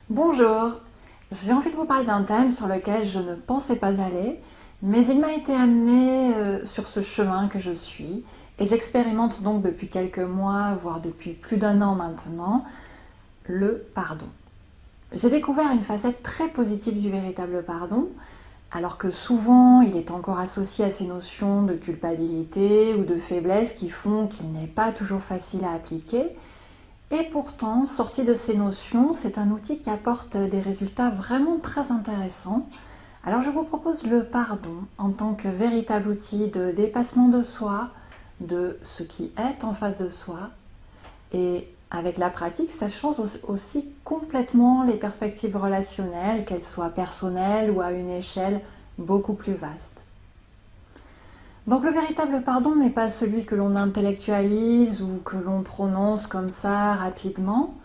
Bonjour, j'ai envie de vous parler d'un thème sur lequel je ne pensais pas aller, mais il m'a été amené sur ce chemin que je suis et j'expérimente donc depuis quelques mois, voire depuis plus d'un an maintenant, le pardon. J'ai découvert une facette très positive du véritable pardon, alors que souvent il est encore associé à ces notions de culpabilité ou de faiblesse qui font qu'il n'est pas toujours facile à appliquer. Et pourtant, sorti de ces notions, c'est un outil qui apporte des résultats vraiment très intéressants. Alors je vous propose le pardon en tant que véritable outil de dépassement de soi, de ce qui est en face de soi. Et avec la pratique, ça change aussi complètement les perspectives relationnelles, qu'elles soient personnelles ou à une échelle beaucoup plus vaste. Donc le véritable pardon n'est pas celui que l'on intellectualise ou que l'on prononce comme ça rapidement.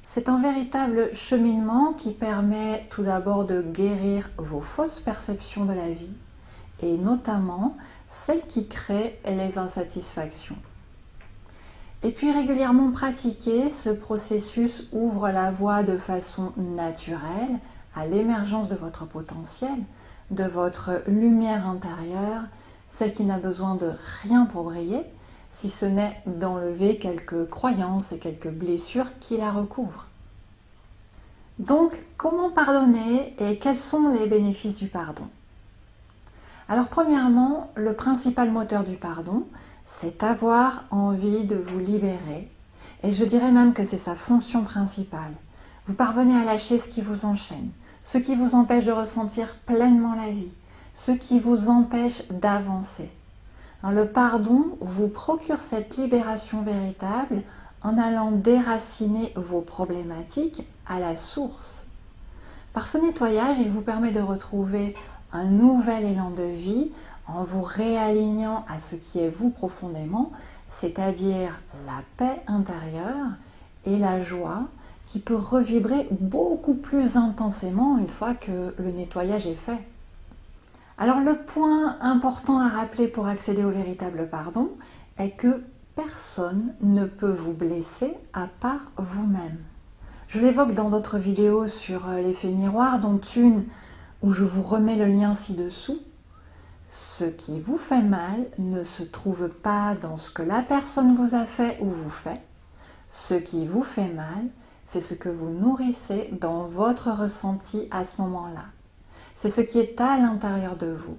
C'est un véritable cheminement qui permet tout d'abord de guérir vos fausses perceptions de la vie et notamment celles qui créent les insatisfactions. Et puis régulièrement pratiquer, ce processus ouvre la voie de façon naturelle à l'émergence de votre potentiel, de votre lumière intérieure, celle qui n'a besoin de rien pour briller, si ce n'est d'enlever quelques croyances et quelques blessures qui la recouvrent. Donc, comment pardonner et quels sont les bénéfices du pardon? Alors, premièrement, le principal moteur du pardon, c'est avoir envie de vous libérer. Et je dirais même que c'est sa fonction principale. Vous parvenez à lâcher ce qui vous enchaîne, ce qui vous empêche de ressentir pleinement la vie, ce qui vous empêche d'avancer. Le pardon vous procure cette libération véritable en allant déraciner vos problématiques à la source. Par ce nettoyage, il vous permet de retrouver un nouvel élan de vie en vous réalignant à ce qui est vous profondément, c'est-à-dire la paix intérieure et la joie qui peut revibrer beaucoup plus intensément une fois que le nettoyage est fait. Alors le point important à rappeler pour accéder au véritable pardon est que personne ne peut vous blesser à part vous-même. Je l'évoque dans d'autres vidéos sur l'effet miroir, dont une où je vous remets le lien ci-dessous. Ce qui vous fait mal ne se trouve pas dans ce que la personne vous a fait ou vous fait. Ce qui vous fait mal, c'est ce que vous nourrissez dans votre ressenti à ce moment-là. C'est ce qui est à l'intérieur de vous.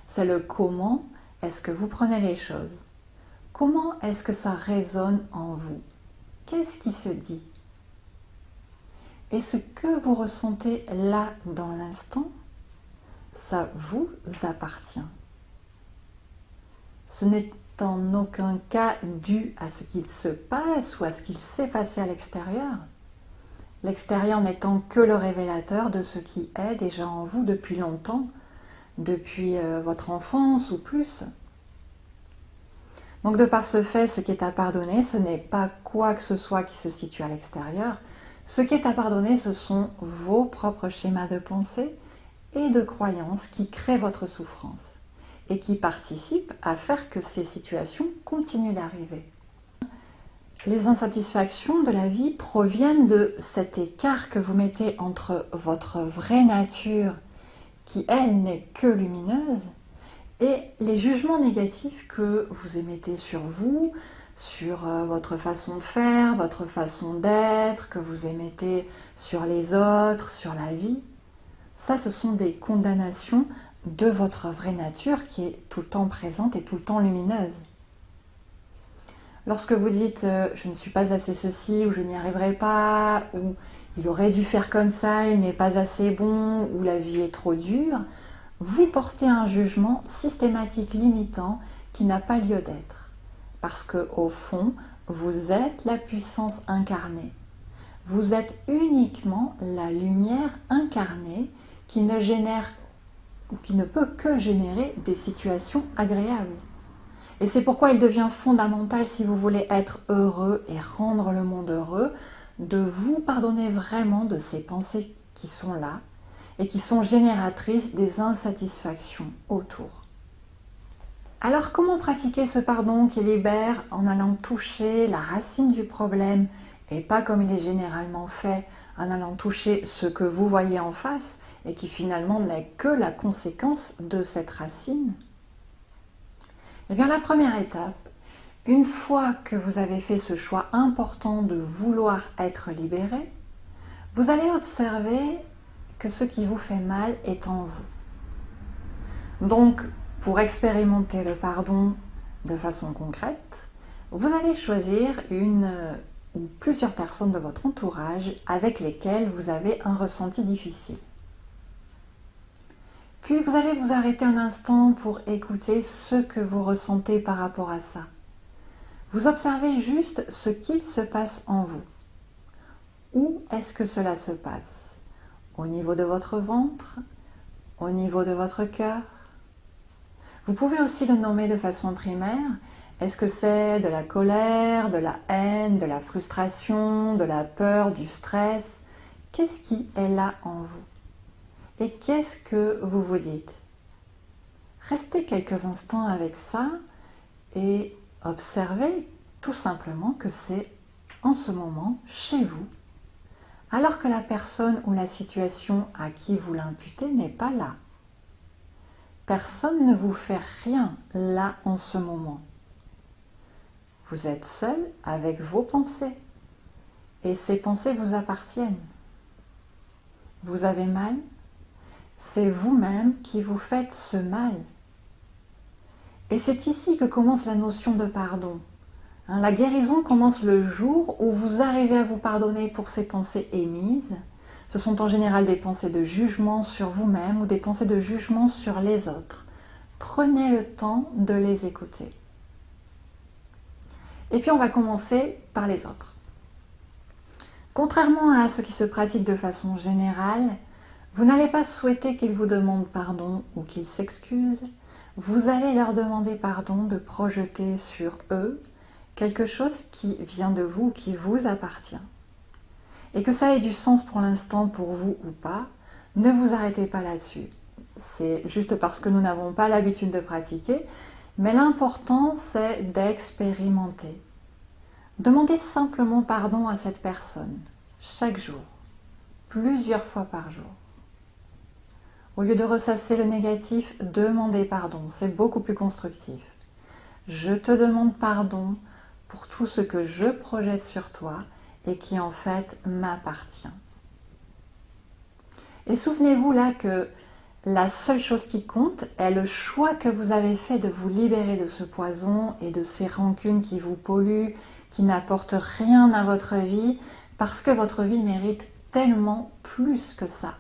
C'est le comment est-ce que vous prenez les choses. Comment est-ce que ça résonne en vous? Qu'est-ce qui se dit? Et ce que vous ressentez là dans l'instant, ça vous appartient. Ce n'est en aucun cas dû à ce qu'il se passe ou à ce qu'il s'est passé à l'extérieur. L'extérieur n'étant que le révélateur de ce qui est déjà en vous depuis longtemps, depuis votre enfance ou plus. Donc de par ce fait, ce qui est à pardonner, ce n'est pas quoi que ce soit qui se situe à l'extérieur. Ce qui est à pardonner, ce sont vos propres schémas de pensée et de croyances qui créent votre souffrance et qui participent à faire que ces situations continuent d'arriver. Les insatisfactions de la vie proviennent de cet écart que vous mettez entre votre vraie nature, qui elle n'est que lumineuse, et les jugements négatifs que vous émettez sur vous, sur votre façon de faire, votre façon d'être, que vous émettez sur les autres, sur la vie. Ça, ce sont des condamnations de votre vraie nature qui est tout le temps présente et tout le temps lumineuse. Lorsque vous dites « je ne suis pas assez ceci » ou « je n'y arriverai pas » ou « il aurait dû faire comme ça, il n'est pas assez bon » ou « la vie est trop dure », vous portez un jugement systématique limitant qui n'a pas lieu d'être. Parce qu'au fond, vous êtes la puissance incarnée. Vous êtes uniquement la lumière incarnée qui ne génère ou qui ne peut que générer des situations agréables. Et c'est pourquoi il devient fondamental, si vous voulez être heureux et rendre le monde heureux, de vous pardonner vraiment de ces pensées qui sont là et qui sont génératrices des insatisfactions autour. Alors comment pratiquer ce pardon qui libère en allant toucher la racine du problème et pas comme il est généralement fait en allant toucher ce que vous voyez en face et qui finalement n'est que la conséquence de cette racine. Eh bien, la première étape, une fois que vous avez fait ce choix important de vouloir être libéré, vous allez observer que ce qui vous fait mal est en vous. Donc, pour expérimenter le pardon de façon concrète, vous allez choisir une ou plusieurs personnes de votre entourage avec lesquelles vous avez un ressenti difficile. Puis vous allez vous arrêter un instant pour écouter ce que vous ressentez par rapport à ça. Vous observez juste ce qu'il se passe en vous. Où est-ce que cela se passe? Au niveau de votre ventre? Au niveau de votre cœur? Vous pouvez aussi le nommer de façon primaire. Est-ce que c'est de la colère, de la haine, de la frustration, de la peur, du stress? Qu'est-ce qui est là en vous? Et qu'est-ce que vous vous dites? Restez quelques instants avec ça et observez tout simplement que c'est en ce moment chez vous, alors que la personne ou la situation à qui vous l'imputez n'est pas là. Personne ne vous fait rien là en ce moment. Vous êtes seul avec vos pensées et ces pensées vous appartiennent. Vous avez mal? C'est vous-même qui vous faites ce mal. Et c'est ici que commence la notion de pardon. La guérison commence le jour où vous arrivez à vous pardonner pour ces pensées émises. Ce sont en général des pensées de jugement sur vous-même ou des pensées de jugement sur les autres. Prenez le temps de les écouter. Et puis on va commencer par les autres. Contrairement à ce qui se pratique de façon générale, vous n'allez pas souhaiter qu'ils vous demandent pardon ou qu'ils s'excusent. Vous allez leur demander pardon de projeter sur eux quelque chose qui vient de vous, qui vous appartient. Et que ça ait du sens pour l'instant pour vous ou pas, ne vous arrêtez pas là-dessus. C'est juste parce que nous n'avons pas l'habitude de pratiquer, mais l'important c'est d'expérimenter. Demandez simplement pardon à cette personne, chaque jour, plusieurs fois par jour. Au lieu de ressasser le négatif, demandez pardon, c'est beaucoup plus constructif. Je te demande pardon pour tout ce que je projette sur toi et qui en fait m'appartient. Et souvenez-vous là que la seule chose qui compte est le choix que vous avez fait de vous libérer de ce poison et de ces rancunes qui vous polluent, qui n'apportent rien à votre vie, parce que votre vie mérite tellement plus que ça.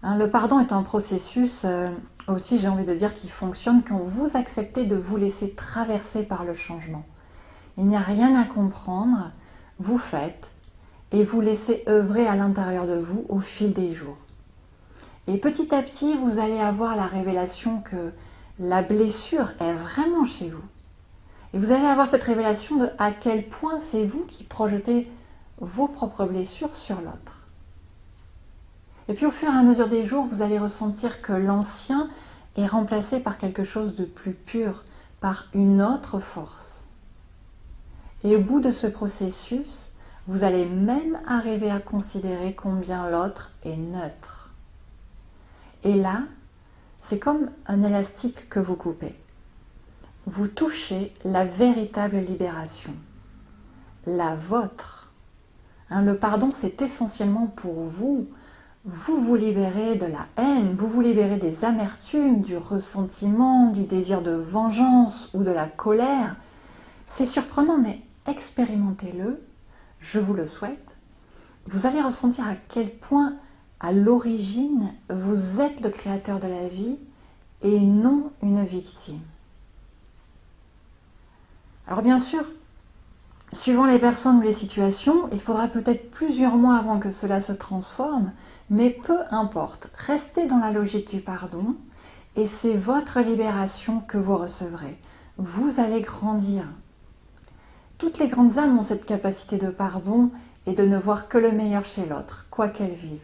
Le pardon est un processus aussi, j'ai envie de dire, qui fonctionne quand vous acceptez de vous laisser traverser par le changement. Il n'y a rien à comprendre, vous faites et vous laissez œuvrer à l'intérieur de vous au fil des jours. Et petit à petit, vous allez avoir la révélation que la blessure est vraiment chez vous. Et vous allez avoir cette révélation de à quel point c'est vous qui projetez vos propres blessures sur l'autre. Et puis au fur et à mesure des jours, vous allez ressentir que l'ancien est remplacé par quelque chose de plus pur, par une autre force. Et au bout de ce processus, vous allez même arriver à considérer combien l'autre est neutre. Et là, c'est comme un élastique que vous coupez. Vous touchez la véritable libération, la vôtre. Le pardon, c'est essentiellement pour vous. Vous vous libérez de la haine, vous vous libérez des amertumes, du ressentiment, du désir de vengeance ou de la colère. C'est surprenant, mais expérimentez-le, je vous le souhaite. Vous allez ressentir à quel point, à l'origine, vous êtes le créateur de la vie et non une victime. Alors bien sûr, suivant les personnes ou les situations, il faudra peut-être plusieurs mois avant que cela se transforme, mais peu importe, restez dans la logique du pardon et c'est votre libération que vous recevrez. Vous allez grandir. Toutes les grandes âmes ont cette capacité de pardon et de ne voir que le meilleur chez l'autre, quoi qu'elles vivent.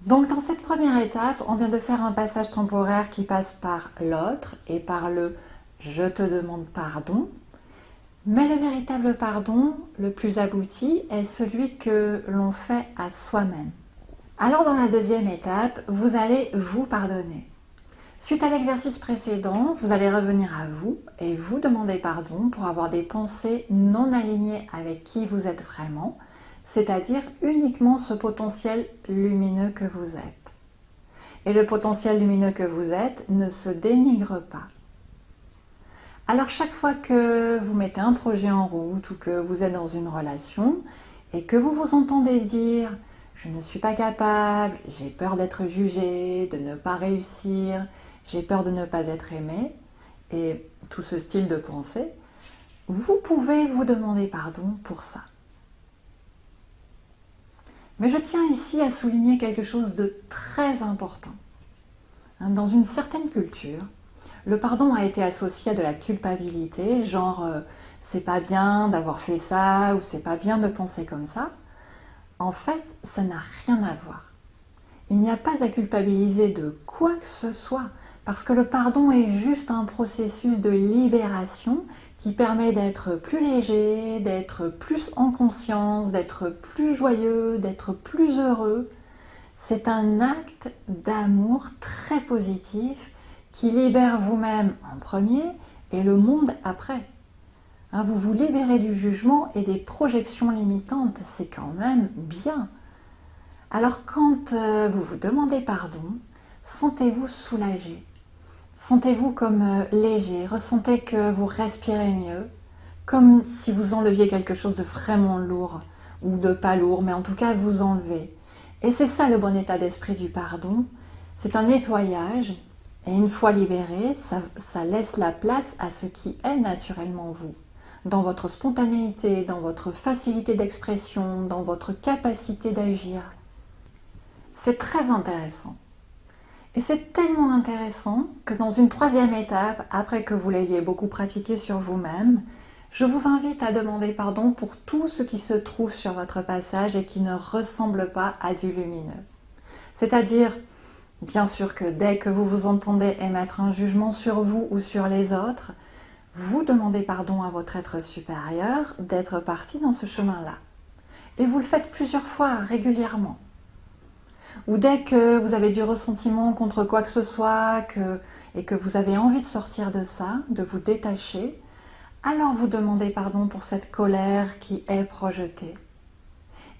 Donc dans cette première étape, on vient de faire un passage temporaire qui passe par l'autre et par le « je te demande pardon ». Mais le véritable pardon, le plus abouti, est celui que l'on fait à soi-même. Alors dans la deuxième étape, vous allez vous pardonner. Suite à l'exercice précédent, vous allez revenir à vous et vous demander pardon pour avoir des pensées non alignées avec qui vous êtes vraiment, c'est-à-dire uniquement ce potentiel lumineux que vous êtes. Et le potentiel lumineux que vous êtes ne se dénigre pas. Alors chaque fois que vous mettez un projet en route ou que vous êtes dans une relation et que vous vous entendez dire « je ne suis pas capable, j'ai peur d'être jugé, de ne pas réussir, j'ai peur de ne pas être aimé » et tout ce style de pensée, vous pouvez vous demander pardon pour ça. Mais je tiens ici à souligner quelque chose de très important. Dans une certaine culture, le pardon a été associé à de la culpabilité, genre c'est pas bien d'avoir fait ça ou c'est pas bien de penser comme ça. En fait, ça n'a rien à voir. Il n'y a pas à culpabiliser de quoi que ce soit, parce que le pardon est juste un processus de libération qui permet d'être plus léger, d'être plus en conscience, d'être plus joyeux, d'être plus heureux. C'est un acte d'amour très positif qui libère vous-même en premier et le monde après. Vous vous libérez du jugement et des projections limitantes, c'est quand même bien. Alors quand vous vous demandez pardon, sentez-vous soulagé. Sentez-vous comme léger, ressentez que vous respirez mieux, comme si vous enleviez quelque chose de vraiment lourd, ou de pas lourd, mais en tout cas vous enlevez. Et c'est ça le bon état d'esprit du pardon, c'est un nettoyage, et une fois libéré, ça laisse la place à ce qui est naturellement vous, dans votre spontanéité, dans votre facilité d'expression, dans votre capacité d'agir. C'est très intéressant. Et c'est tellement intéressant que dans une troisième étape, après que vous l'ayez beaucoup pratiqué sur vous-même, je vous invite à demander pardon pour tout ce qui se trouve sur votre passage et qui ne ressemble pas à du lumineux. C'est-à-dire, bien sûr que dès que vous vous entendez émettre un jugement sur vous ou sur les autres, vous demandez pardon à votre être supérieur d'être parti dans ce chemin-là. Et vous le faites plusieurs fois, régulièrement. Ou dès que vous avez du ressentiment contre quoi que ce soit et que vous avez envie de sortir de ça, de vous détacher, alors vous demandez pardon pour cette colère qui est projetée.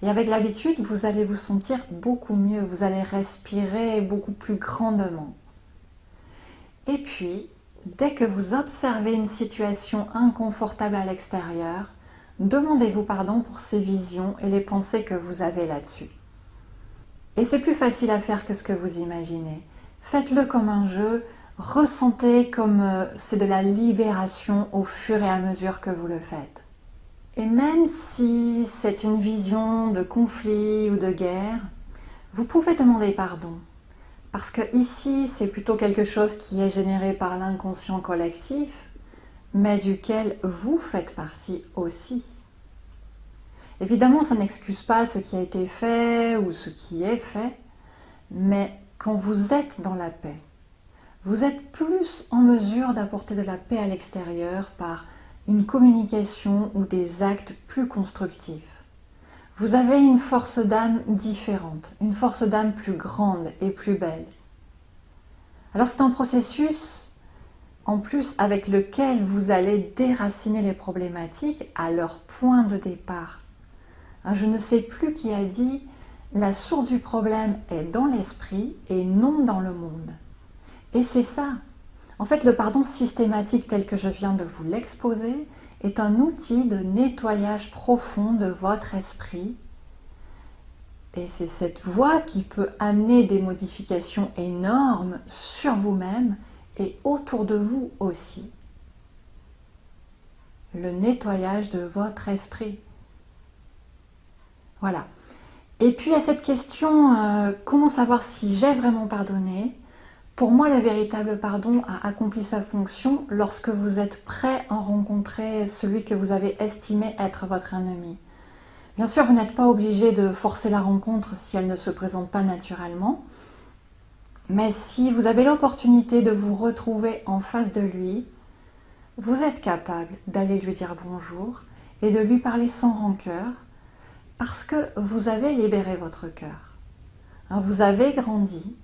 Et avec l'habitude, vous allez vous sentir beaucoup mieux, vous allez respirer beaucoup plus grandement. Et puis, dès que vous observez une situation inconfortable à l'extérieur, demandez-vous pardon pour ces visions et les pensées que vous avez là-dessus. Et c'est plus facile à faire que ce que vous imaginez. Faites-le comme un jeu, ressentez comme c'est de la libération au fur et à mesure que vous le faites. Et même si c'est une vision de conflit ou de guerre, vous pouvez demander pardon. Parce que ici, c'est plutôt quelque chose qui est généré par l'inconscient collectif, mais duquel vous faites partie aussi. Évidemment, ça n'excuse pas ce qui a été fait ou ce qui est fait, mais quand vous êtes dans la paix, vous êtes plus en mesure d'apporter de la paix à l'extérieur par une communication ou des actes plus constructifs. Vous avez une force d'âme différente, une force d'âme plus grande et plus belle. Alors c'est un processus en plus avec lequel vous allez déraciner les problématiques à leur point de départ. Je ne sais plus qui a dit « la source du problème est dans l'esprit et non dans le monde ». Et c'est ça. En fait, le pardon systématique tel que je viens de vous l'exposer est un outil de nettoyage profond de votre esprit. Et c'est cette voie qui peut amener des modifications énormes sur vous-même et autour de vous aussi. Le nettoyage de votre esprit. Voilà. Et puis à cette question, comment savoir si j'ai vraiment pardonné? Pour moi, le véritable pardon a accompli sa fonction lorsque vous êtes prêt à rencontrer celui que vous avez estimé être votre ennemi. Bien sûr, vous n'êtes pas obligé de forcer la rencontre si elle ne se présente pas naturellement. Mais si vous avez l'opportunité de vous retrouver en face de lui, vous êtes capable d'aller lui dire bonjour et de lui parler sans rancœur parce que vous avez libéré votre cœur. Vous avez grandi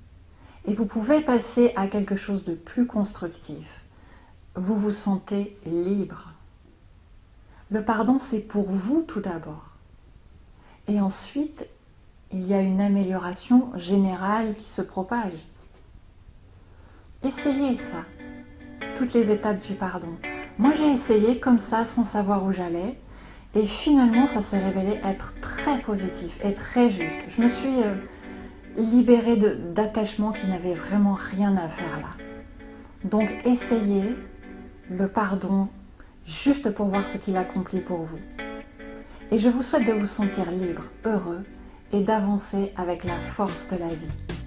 et vous pouvez passer à quelque chose de plus constructif. Vous vous sentez libre. Le pardon, c'est pour vous tout d'abord. Et ensuite, il y a une amélioration générale qui se propage. Essayez ça, toutes les étapes du pardon. Moi, j'ai essayé comme ça, sans savoir où j'allais, et finalement, ça s'est révélé être très positif et très juste. Je me suis libérée d'attachements qui n'avaient vraiment rien à faire là. Donc, essayez le pardon juste pour voir ce qu'il accomplit pour vous. Et je vous souhaite de vous sentir libre, heureux et d'avancer avec la force de la vie.